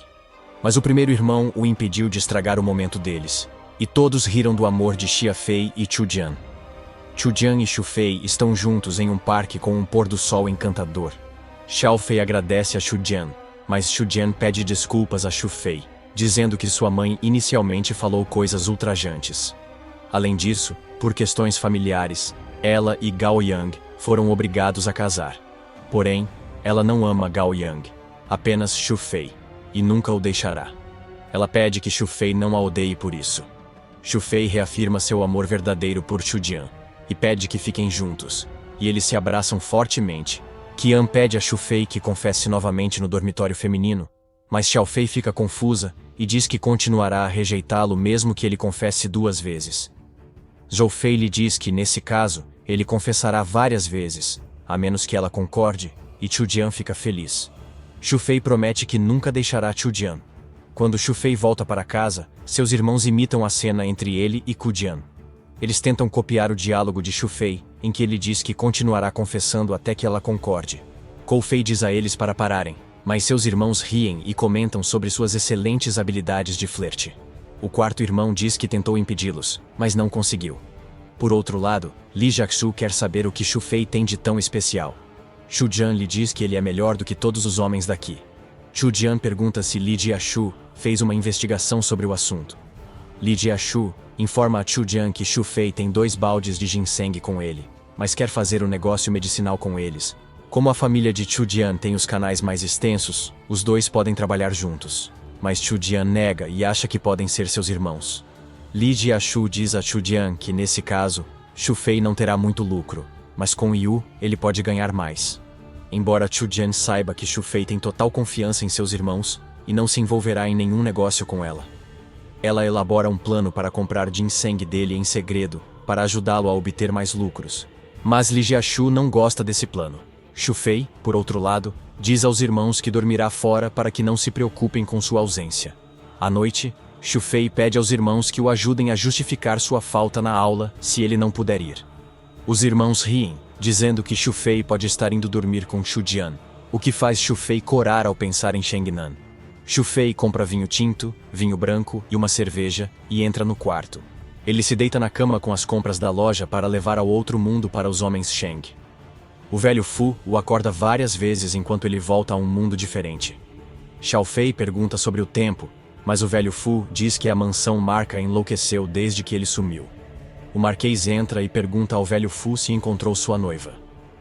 [SPEAKER 2] mas o primeiro irmão o impediu de estragar o momento deles, e todos riram do amor de Xia Fei e Chu Jian. Chu Jian e Xu Fei estão juntos em um parque com um pôr do sol encantador. Xiao Fei agradece a Xu Jian, mas Xu Jian pede desculpas a Xu Fei, dizendo que sua mãe inicialmente falou coisas ultrajantes. Além disso, por questões familiares, ela e Gao Yang foram obrigados a casar. Porém, ela não ama Gao Yang, apenas Xu Fei, e nunca o deixará. Ela pede que Xu Fei não a odeie por isso. Xu Fei reafirma seu amor verdadeiro por Chu Jian, e pede que fiquem juntos, e eles se abraçam fortemente. Qian pede a Xu Fei que confesse novamente no dormitório feminino, mas Xiao Fei fica confusa e diz que continuará a rejeitá-lo mesmo que ele confesse 2 vezes. Zhou Fei lhe diz que, nesse caso, ele confessará várias vezes, a menos que ela concorde, e Chu Jian fica feliz. Xu Fei promete que nunca deixará Chu Jian. Quando Xu Fei volta para casa, seus irmãos imitam a cena entre ele e Ku Jian. Eles tentam copiar o diálogo de Xu Fei, em que ele diz que continuará confessando até que ela concorde. Kou Fei diz a eles para pararem, mas seus irmãos riem e comentam sobre suas excelentes habilidades de flerte. O quarto irmão diz que tentou impedi-los, mas não conseguiu. Por outro lado, Li Jiaxu quer saber o que Xu Fei tem de tão especial. Xu Jian lhe diz que ele é melhor do que todos os homens daqui. Xu Jian pergunta se Li Jiaxu fez uma investigação sobre o assunto. Li Jiaxu informa a Chu Jian que Xu Fei tem 2 baldes de ginseng com ele, mas quer fazer um negócio medicinal com eles. Como a família de Chu Jian tem os canais mais extensos, os 2 podem trabalhar juntos. Mas Chu Jian nega e acha que podem ser seus irmãos. Li Jiaxu diz a Chu Jian que, nesse caso, Xu Fei não terá muito lucro, mas com Yu, ele pode ganhar mais. embora Chu Jian saiba que Xu Fei tem total confiança em seus irmãos e não se envolverá em nenhum negócio com ela. Ela elabora um plano para comprar ginseng dele em segredo, para ajudá-lo a obter mais lucros. Mas Li Jiaxu não gosta desse plano. Xu Fei, por outro lado, diz aos irmãos que dormirá fora para que não se preocupem com sua ausência. À noite, Xu Fei pede aos irmãos que o ajudem a justificar sua falta na aula se ele não puder ir. Os irmãos riem, dizendo que Xu Fei pode estar indo dormir com Xu Jian, o que faz Xu Fei corar ao pensar em Sheng Nan. Xu Fei compra vinho tinto, vinho branco e uma cerveja e entra no quarto. Ele se deita na cama com as compras da loja para levar ao outro mundo para os homens Sheng. O velho Fu o acorda várias vezes enquanto ele volta a um mundo diferente. Xiao Fei pergunta sobre o tempo, mas o velho Fu diz que a mansão Marca enlouqueceu desde que ele sumiu. O marquês entra e pergunta ao velho Fu se encontrou sua noiva.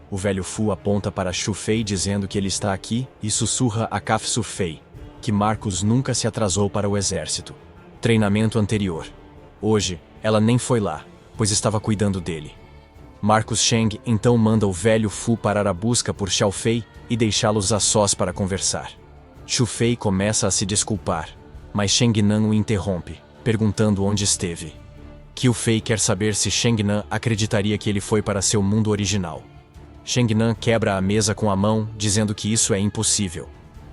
[SPEAKER 2] O velho Fu aponta para Xu Fei dizendo que ele está aqui e sussurra a Caf Su Fei, que Marcos nunca se atrasou para o exército. Treinamento anterior. Hoje, ela nem foi lá, pois estava cuidando dele. Marcos Sheng então manda o velho Fu parar a busca por Xiao Fei e deixá-los a sós para conversar. Xu Fei começa a se desculpar, mas Sheng Nan o interrompe, perguntando onde esteve. Qiu Fei quer saber se Sheng Nan acreditaria que ele foi para seu mundo original. Sheng Nan quebra a mesa com a mão, dizendo que isso é impossível.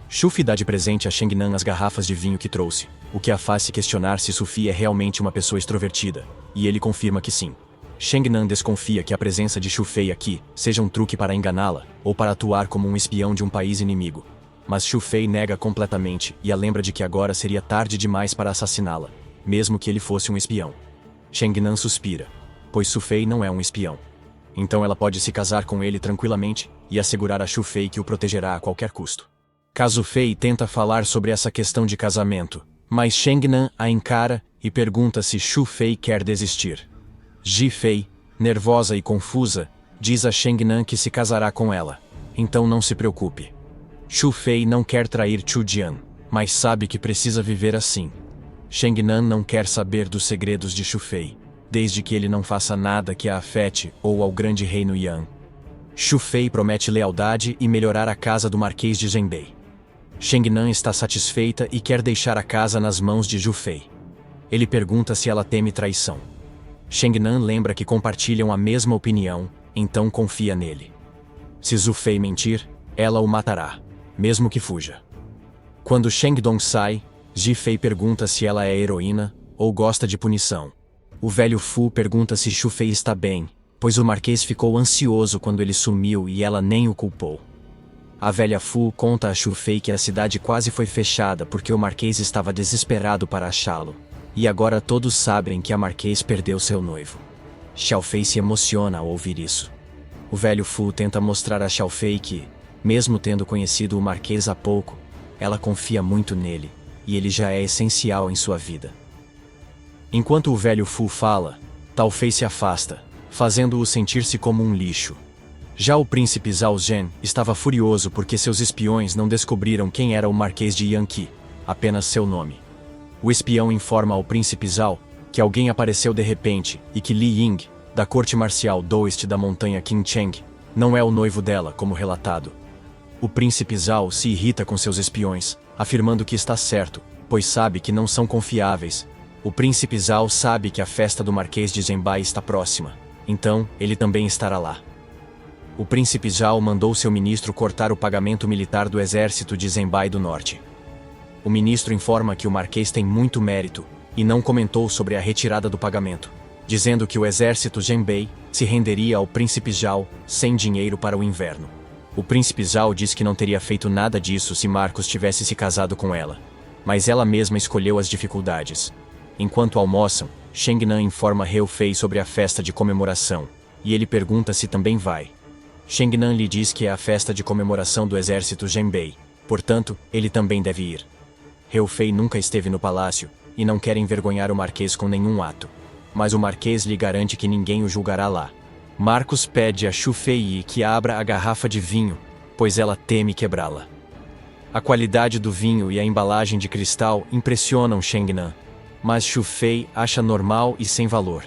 [SPEAKER 2] Xu Fei dá de presente a Sheng Nan as garrafas de vinho que trouxe, o que a faz se questionar se Su Fi é realmente uma pessoa extrovertida, e ele confirma que sim. Sheng Nan desconfia que a presença de Xu Fei aqui seja um truque para enganá-la, ou para atuar como um espião de um país inimigo. Mas Xu Fei nega completamente e a lembra de que agora seria tarde demais para assassiná-la, mesmo que ele fosse um espião. Sheng Nan suspira, pois Su Fei não é um espião. Então ela pode se casar com ele tranquilamente e assegurar a Xu Fei que o protegerá a qualquer custo. Caso Fei tenta falar sobre essa questão de casamento, mas Sheng Nan a encara e pergunta se Xu Fei quer desistir. Ji Fei, nervosa e confusa, diz a Sheng Nan que se casará com ela. Então não se preocupe. Xu Fei não quer trair Chu Jian, mas sabe que precisa viver assim. Sheng Nan não quer saber dos segredos de Xu Fei, desde que ele não faça nada que a afete ou ao grande reino Yan. Xu Fei promete lealdade e melhorar a casa do Marquês de Zhenbei. Sheng Nan está satisfeita e quer deixar a casa nas mãos de Xu Fei. Ele pergunta se ela teme traição. Sheng Nan lembra que compartilham a mesma opinião, então confia nele. Se Xu Fei mentir, ela o matará, mesmo que fuja. Quando Sheng Dong sai, Ji Fei pergunta se ela é heroína ou gosta de punição. O velho Fu pergunta se Xu Fei está bem, pois o marquês ficou ansioso quando ele sumiu e ela nem o culpou. A velha Fu conta a Xu Fei que a cidade quase foi fechada porque o marquês estava desesperado para achá-lo. E agora todos sabem que a marquês perdeu seu noivo. Xiao Fei se emociona ao ouvir isso. O velho Fu tenta mostrar a Xiao Fei que, mesmo tendo conhecido o marquês há pouco, ela confia muito nele, e ele já é essencial em sua vida. Enquanto o velho Fu fala, Tao Fei se afasta, fazendo-o sentir-se como um lixo. Já o príncipe Zhao Zhen estava furioso porque seus espiões não descobriram quem era o marquês de Yanqi, apenas seu nome. O espião informa ao príncipe Zhao que alguém apareceu de repente e que Li Ying, da corte marcial do oeste da montanha Qingcheng, não é o noivo dela, como relatado. O príncipe Zhao se irrita com seus espiões, afirmando que está certo, pois sabe que não são confiáveis. O príncipe Zhao sabe que a festa do Marquês de Zhenbai está próxima, então ele também estará lá. O príncipe Zhao mandou seu ministro cortar o pagamento militar do exército de Zhenbai do Norte. O ministro informa que o marquês tem muito mérito e não comentou sobre a retirada do pagamento, dizendo que o exército Zhenbai se renderia ao príncipe Zhao sem dinheiro para o inverno. O príncipe Zhao diz que não teria feito nada disso se Marcos tivesse se casado com ela, mas ela mesma escolheu as dificuldades. Enquanto almoçam, Sheng Nan informa Heu Fei sobre a festa de comemoração, e ele pergunta se também vai. Sheng Nan lhe diz que é a festa de comemoração do exército Zhenbai, portanto, ele também deve ir. Heu Fei nunca esteve no palácio, e não quer envergonhar o marquês com nenhum ato. Mas o marquês lhe garante que ninguém o julgará lá. Marcos pede a Xu Fei que abra a garrafa de vinho, pois ela teme quebrá-la. A qualidade do vinho e a embalagem de cristal impressionam Sheng Nan, mas Xu Fei acha normal e sem valor.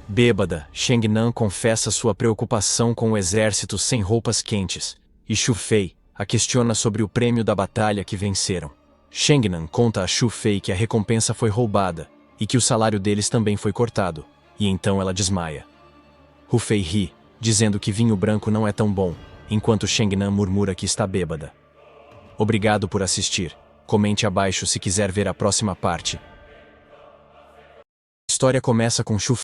[SPEAKER 2] Bêbada, Sheng Nan confessa sua preocupação com o exército sem roupas quentes, e Xu Fei a questiona sobre o prêmio da batalha que venceram. Shengnan conta a Xu Fei que a recompensa foi roubada e que o salário deles também foi cortado, e então ela desmaia. Hu Fei ri, dizendo que vinho branco não é tão bom, enquanto Shengnan murmura que está bêbada. Obrigado por assistir. Comente abaixo se quiser ver a próxima parte. A história começa com Xu